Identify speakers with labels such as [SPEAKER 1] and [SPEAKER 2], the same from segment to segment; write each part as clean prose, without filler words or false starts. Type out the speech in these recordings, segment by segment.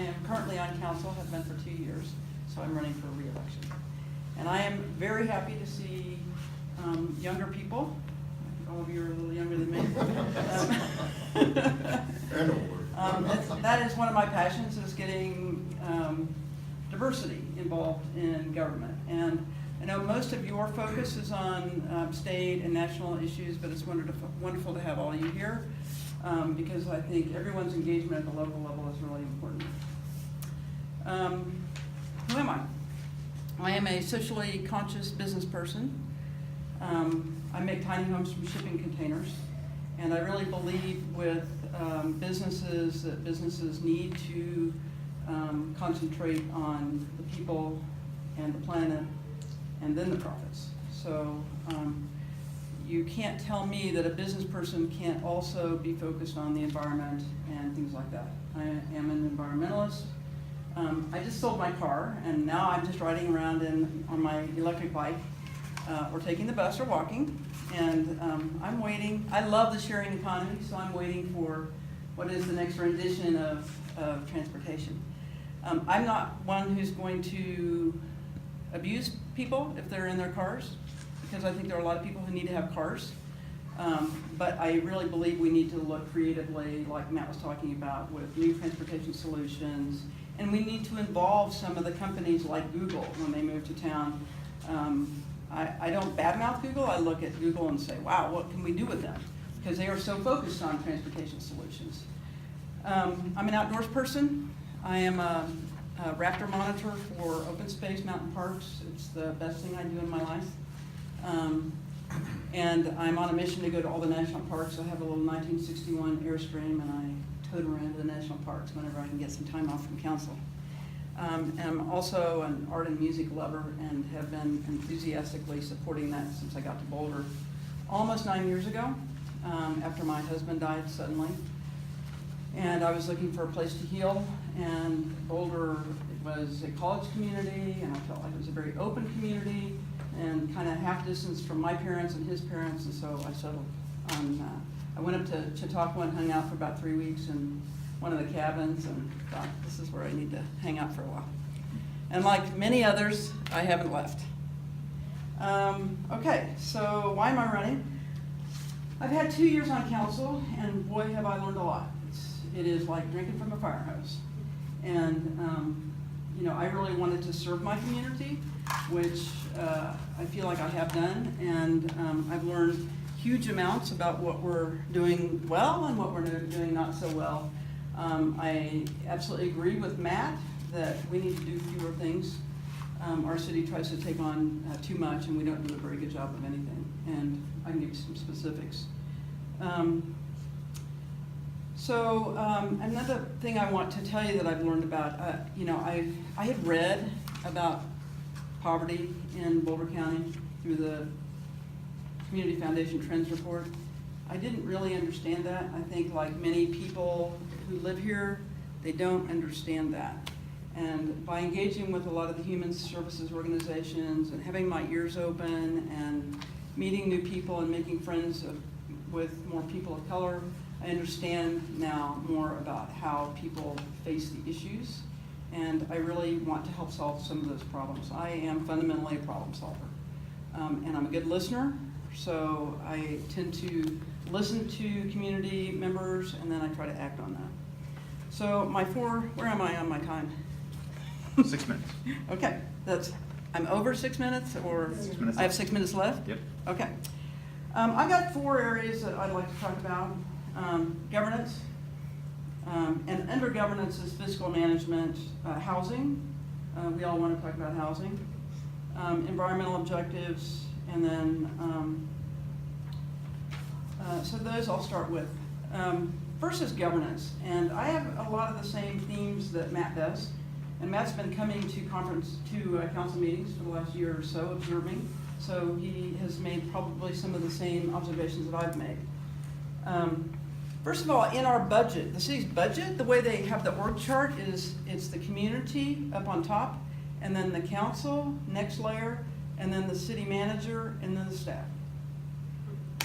[SPEAKER 1] am currently on council, have been for 2 years, so I'm running for re-election. And I am very happy to see younger people. All of you are a little younger than me.
[SPEAKER 2] And older.
[SPEAKER 1] That is one of my passions, is getting diversity involved in government. And I know most of your focus is on state and national issues, but it's wonderful to have all you here, because I think everyone's engagement at the local level is really important. Who am I? I am a socially conscious business person. I make tiny homes from shipping containers, and I really believe with businesses that businesses need to concentrate on the people and the planet and then the profits. So you can't tell me that a business person can't also be focused on the environment and things like that. I am an environmentalist. I just sold my car, and now I'm just riding around on my electric bike, or taking the bus or walking, and I'm waiting. I love the sharing economy, so I'm waiting for what is the next rendition of transportation. I'm not one who's going to abuse people if they're in their cars, because I think there are a lot of people who need to have cars. But I really believe we need to look creatively, like Matt was talking about, with new transportation solutions. And we need to involve some of the companies like Google when they move to town. I don't badmouth Google. I look at Google and say, wow, what can we do with them? Because they are so focused on transportation solutions. I'm an outdoors person. I am a raptor monitor for open space mountain parks. It's the best thing I do in my life. And I'm on a mission to go to all the national parks. I have a little 1961 Airstream, and I tote around to the national parks whenever I can get some time off from council. And I'm also an art and music lover, and have been enthusiastically supporting that since I got to Boulder almost 9 years ago, after my husband died suddenly. And I was looking for a place to heal, and Boulder was a college community, and I felt like it was a very open community, and kind of half distance from my parents and his parents, and so I settled on, I went up to Chautauqua and hung out for about 3 weeks in one of the cabins, and thought, this is where I need to hang out for a while. And like many others, I haven't left. Okay, so why am I running? I've had 2 years on council, and boy, have I learned a lot. It is like drinking from a fire hose. And you know, I really wanted to serve my community, which I feel like I have done, and I've learned huge amounts about what we're doing well and what we're doing not so well. I absolutely agree with Matt that we need to do fewer things. Our city tries to take on too much, and we don't do a very good job of anything, and I can give you some specifics. Another thing I want to tell you that I've learned about, you know, I had read about poverty in Boulder County through the Community Foundation Trends Report. I didn't really understand that. I think like many people who live here, they don't understand that. And by engaging with a lot of the human services organizations and having my ears open and meeting new people and making friends with more people of color, I understand now more about how people face the issues, and I really want to help solve some of those problems. I am fundamentally a problem solver, and I'm a good listener, so I tend to listen to community members, and then I try to act on that. So where am I on my time?
[SPEAKER 3] 6 minutes.
[SPEAKER 1] Okay, I'm over 6 minutes, or
[SPEAKER 3] 6 minutes
[SPEAKER 1] I have
[SPEAKER 3] left.
[SPEAKER 1] 6 minutes left?
[SPEAKER 3] Yep.
[SPEAKER 1] Okay. I've got 4 areas that I'd like to talk about. Governance, and under governance is fiscal management, housing. We all want to talk about housing. Environmental objectives, and then, so those I'll start with. First is governance, and I have a lot of the same themes that Matt does. And Matt's been coming to council meetings for the last year or so, observing. So he has made probably some of the same observations that I've made. First of all, in our budget, the city's budget, the way they have the org chart is it's the community up on top, and then the council, next layer, and then the city manager, and then the staff.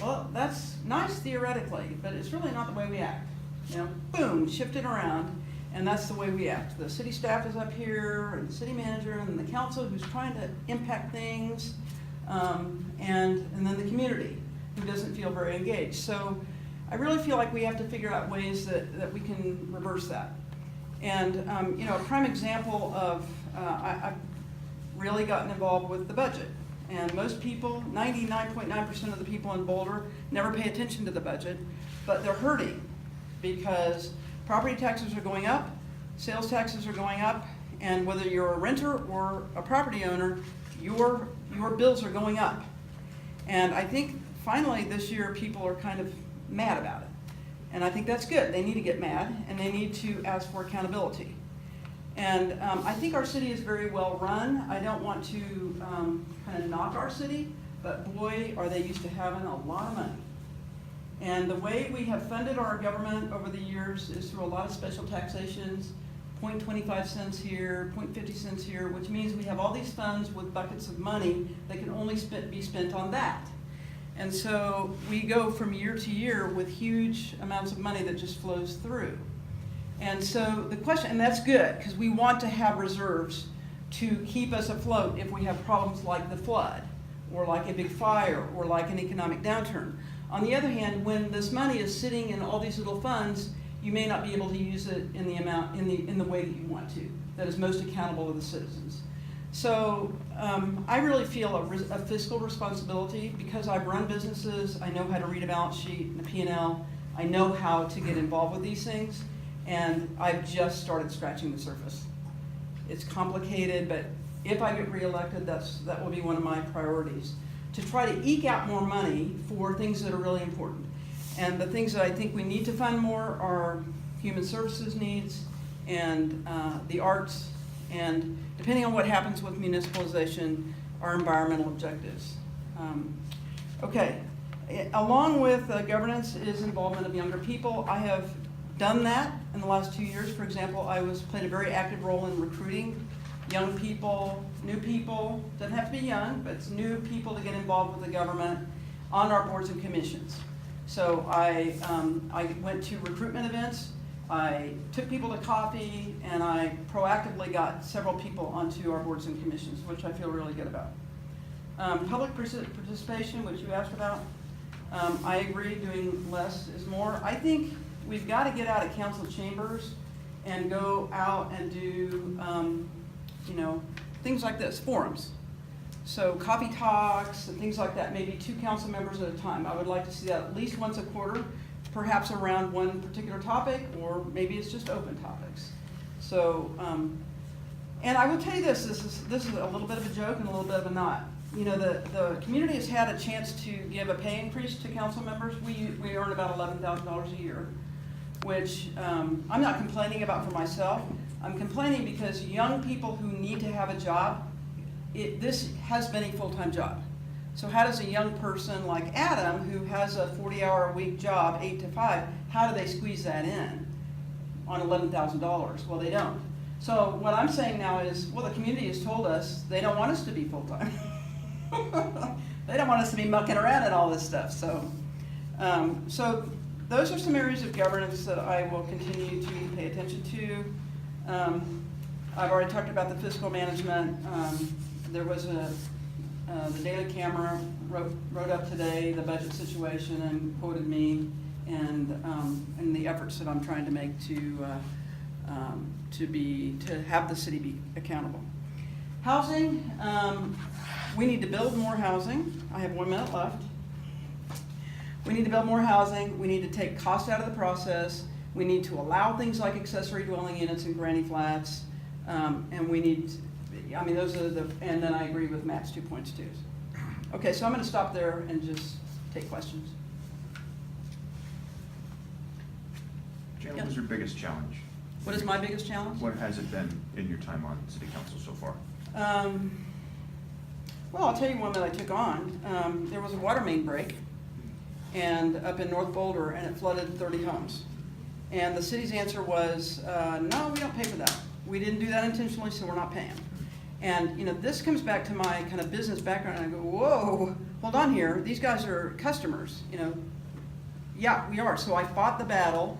[SPEAKER 1] Well, that's nice theoretically, but it's really not the way we act. You know, boom, shift it around. And that's the way we act. The city staff is up here, and the city manager, and the council who's trying to impact things, and then the community who doesn't feel very engaged. So I really feel like we have to figure out ways that we can reverse that. And a prime example of, I've really gotten involved with the budget. And most people, 99.9% of the people in Boulder never pay attention to the budget, but they're hurting because property taxes are going up, sales taxes are going up, and whether you're a renter or a property owner, your bills are going up. And I think finally this year people are kind of mad about it. And I think that's good. They need to get mad and they need to ask for accountability. And I think our city is very well run. I don't want to kind of knock our city, but boy, are they used to having a lot of money. And the way we have funded our government over the years is through a lot of special taxations, 0.25 cents here, 0.50 cents here, which means we have all these funds with buckets of money that can only be spent on that. And so we go from year to year with huge amounts of money that just flows through. And so the question, and that's good, because we want to have reserves to keep us afloat if we have problems like the flood, or like a big fire, or like an economic downturn. On the other hand, when this money is sitting in all these little funds, you may not be able to use it in the amount, in the way that you want to, that is most accountable to the citizens. So I really feel a fiscal responsibility because I've run businesses. I know how to read a balance sheet and a P&L. I know how to get involved with these things, and I've just started scratching the surface. It's complicated, but if I get reelected, that will be one of my priorities, to try to eke out more money for things that are really important. And the things that I think we need to fund more are human services needs and the arts, and depending on what happens with municipalization, our environmental objectives. Okay, along with governance is involvement of younger people. I have done that in the last 2 years. For example, I played a very active role in recruiting young people, new people, doesn't have to be young, but it's new people to get involved with the government on our boards and commissions. So I went to recruitment events, I took people to coffee, and I proactively got several people onto our boards and commissions, which I feel really good about. Public participation, which you asked about, I agree, doing less is more. I think we've got to get out of council chambers and go out and do things like this, forums. So coffee talks and things like that, maybe 2 council members at a time. I would like to see that at least once a quarter, perhaps around one particular topic, or maybe it's just open topics. So, and I will tell you this is a little bit of a joke and a little bit of a not. The community has had a chance to give a pay increase to council members. We earn about $11,000 a year, which I'm not complaining about for myself. I'm complaining because young people who need to have a job, this has been a full-time job. So how does a young person like Adam, who has a 40-hour-a-week job, 8 to 5, how do they squeeze that in on $11,000? Well, they don't. So what I'm saying now is, well, the community has told us they don't want us to be full-time. They don't want us to be mucking around and all this stuff. So, so those are some areas of governance that I will continue to pay attention to. I've already talked about the fiscal management. There was the Daily Camera wrote up today the budget situation and quoted me and the efforts that I'm trying to make to have the city be accountable. Housing, we need to build more housing. I have 1 minute left. We need to build more housing. We need to take cost out of the process. We need to allow things like accessory dwelling units and granny flats. And we need, those are and then I agree with Matt's 2 points too. Okay, so I'm going to stop there and just take questions.
[SPEAKER 3] Jan, what was your biggest challenge?
[SPEAKER 1] What is my biggest challenge?
[SPEAKER 3] What has it been in your time on city council so far?
[SPEAKER 1] Well, I'll tell you one that I took on. There was a water main break and up in North Boulder, and it flooded 30 homes. And the city's answer was, no, we don't pay for that. We didn't do that intentionally, so we're not paying. And this comes back to my kind of business background, and I go, whoa, hold on here. These guys are customers. Yeah, we are. So I fought the battle.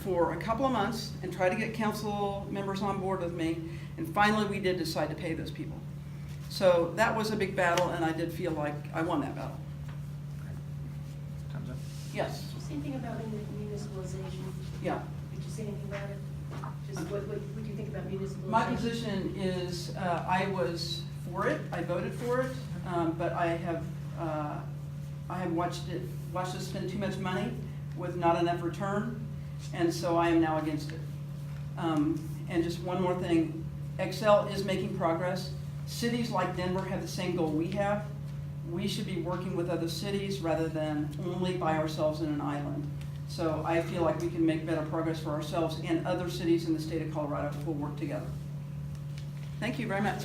[SPEAKER 1] for a couple of months and tried to get council members on board with me. And finally, we did decide to pay those people. So that was a big battle, and I did feel like I won that battle.
[SPEAKER 3] Time's up.
[SPEAKER 1] Yes,
[SPEAKER 4] Did you say anything about municipalization?
[SPEAKER 1] yeah.
[SPEAKER 4] Did you say anything about it? Just what do you think about municipalization?
[SPEAKER 1] My position is, I was for it, I voted for it, but I have watched us spend too much money with not enough return, and so I am now against it. And just one more thing, Excel is making progress. Cities like Denver have the same goal we have. We should be working with other cities rather than only by ourselves in an island. So I feel like we can make better progress for ourselves, and other cities in the state of Colorado will work together. Thank you very much.